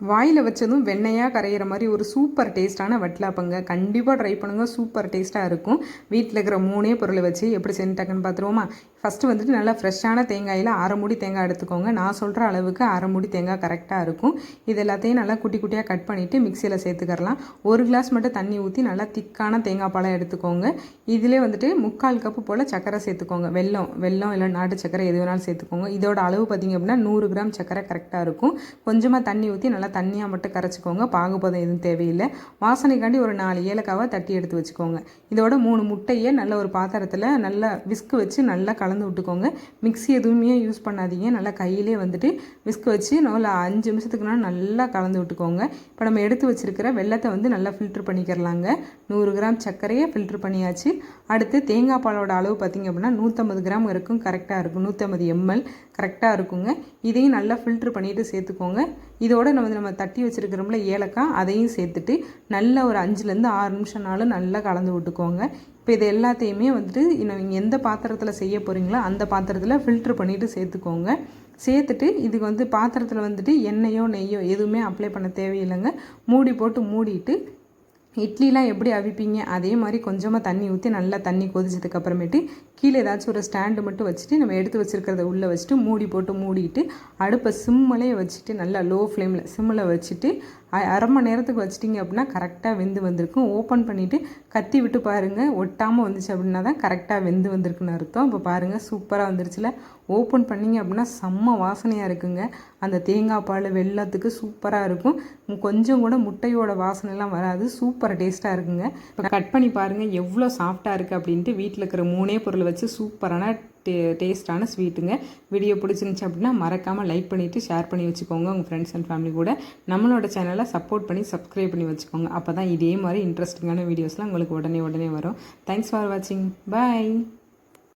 வாயில் வச்சதும் வெண்ணையாக கரையிற மாதிரி ஒரு சூப்பர் டேஸ்ட்டான வட்டலாப்பங்க. கண்டிப்பாக ட்ரை பண்ணுங்கள், சூப்பர் டேஸ்ட்டாக இருக்கும். வீட்டில் இருக்கிற 3 பொருளை வச்சு எப்படி செஞ்சுட்டாங்கன்னு பார்த்துருவோமா? ஃபஸ்ட்டு வந்துட்டு நல்லா ஃப்ரெஷ்ஷான தேங்காயில் 1/2 மூடி தேங்காய் எடுத்துக்கோங்க. நான் சொல்கிற அளவுக்கு 1/2 மூடி தேங்காய் கரெக்டாக இருக்கும். இது எல்லாத்தையும் நல்லா குட்டி குட்டியாக கட் பண்ணிவிட்டு மிக்சியில் சேர்த்துக்கலாம். 1 கிளாஸ் மட்டும் தண்ணி ஊற்றி நல்லா திக்கான தேங்காய் பாலை எடுத்துக்கோங்க. இதிலே வந்துட்டு 3/4 கப்பு போல் சர்க்கரை சேர்த்துக்கோங்க. வெல்லம் இல்லை நாட்டு சர்க்கரை எது வேணாலும் சேர்த்துக்கோங்க. இதோட அளவு பார்த்திங்க அப்படின்னா 100 கிராம் சர்க்கரை கரெக்டாக இருக்கும். கொஞ்சமாக தண்ணி ஊற்றி நல்லா தண்ணியாக மட்டும் கரைச்சிக்கோங்க. பாகுபதம் எதுவும் தேவையில்லை. வாசனைக்காண்டி ஒரு 4 ஏலக்காவை தட்டி எடுத்து வச்சுக்கோங்க. இதோட 3 முட்டையை நல்ல ஒரு பாத்திரத்தில் நல்லா விஸ்கு வச்சு நல்லா கலந்து விட்டுக்கோங்க. மிக்ஸி எதுவுமே யூஸ் பண்ணாதீங்க. நல்லா கையிலே வந்துட்டு விஸ்கு வச்சு நல்லா 5 நிமிஷத்துக்கு நல்லா கலந்து விட்டுக்கோங்க. இப்போ நம்ம எடுத்து வச்சுருக்கிற வெள்ளத்தை வந்து நல்லா ஃபில்ட்ரு பண்ணிக்கிறலாங்க. 100 கிராம் சர்க்கரையை ஃபில்ட்ரு பண்ணியாச்சு. அடுத்து தேங்காய் பாலோட அளவு பார்த்திங்க அப்படின்னா 150 கிராம் இருக்கும், கரெக்டாக இருக்கும். 150 ml கரெக்டாக இருக்குங்க. இதையும் நல்லா ஃபில்ட்ரு பண்ணிவிட்டு சேர்த்துக்கோங்க. இதோட நம்ம தட்டி வச்சுருக்கிறோம்ல ஏலக்காய், அதையும் சேர்த்துட்டு நல்லா ஒரு 5லேருந்து 6 நிமிஷம்னாலும் நல்லா கலந்து விட்டுக்கோங்க. இப்போ இது எல்லாத்தையுமே வந்துட்டு நீங்கள் எந்த பாத்திரத்தில் செய்ய போகிறீங்களோ அந்த பாத்திரத்தில் ஃபில்ட்ரு பண்ணிவிட்டு சேர்த்துக்கோங்க. சேர்த்துட்டு இதுக்கு வந்து பாத்திரத்தில் வந்துட்டு எண்ணெயோ நெய்யோ எதுவுமே அப்ளை பண்ண தேவையில்லைங்க. மூடி போட்டு மூடிட்டு இட்லிலாம் எப்படி அவிப்பீங்க அதே மாதிரி கொஞ்சமாக தண்ணி ஊற்றி நல்லா தண்ணி கொதிச்சதுக்கப்புறமேட்டு கீழே ஏதாச்சும் ஒரு ஸ்டாண்டு மட்டும் வச்சுட்டு நம்ம எடுத்து வச்சுருக்கிறத உள்ளே வச்சுட்டு மூடி போட்டு மூடிட்டு அடுப்பை சிம்மிலே வச்சுட்டு நல்லா லோ ஃப்ளேமில் சிம்மில் வச்சுட்டு 1/2 மணி நேரத்துக்கு வச்சிட்டிங்க அப்படின்னா கரெக்டாக வெந்து வந்திருக்கும். ஓப்பன் பண்ணிவிட்டு கத்தி விட்டு பாருங்கள், ஒட்டாமல் வந்துச்சு அப்படின்னா தான் கரெக்டாக வெந்து வந்திருக்குன்னு அர்த்தம். இப்போ பாருங்கள், சூப்பராக வந்துருச்சுல. ஓப்பன் பண்ணிங்க அப்படின்னா செம்ம வாசனையாக இருக்குங்க. அந்த தேங்காய் பால் வெல்லத்துக்கு சூப்பராக இருக்கும். கொஞ்சம் கூட முட்டையோட வாசனைலாம் வராது. சூப்பர் டேஸ்ட்டாக இருக்குங்க. இப்போ கட் பண்ணி பாருங்கள் எவ்வளோ சாஃப்டாக இருக்குது அப்படின்ட்டு. வீட்டில் இருக்கிற 3 பொருள் வச்சு சூப்பரான டேஸ்ட்டான ஸ்வீட்டுங்க. வீடியோ பிடிச்சிருந்துச்சு அப்படின்னா மறக்காமல் லைக் பண்ணிவிட்டு ஷேர் பண்ணி வச்சுக்கோங்க உங்கள் ஃப்ரெண்ட்ஸ் அண்ட் ஃபேமிலி கூட. நம்மளோட சேனலை சப்போர்ட் பண்ணி சப்ஸ்கிரைப் பண்ணி வச்சுக்கோங்க. அப்போ தான் இதே மாதிரி இன்ட்ரெஸ்டிங்கான வீடியோஸ்லாம் உங்களுக்கு உடனே வரும். தேங்க்ஸ் ஃபார் வாட்சிங். பாய்.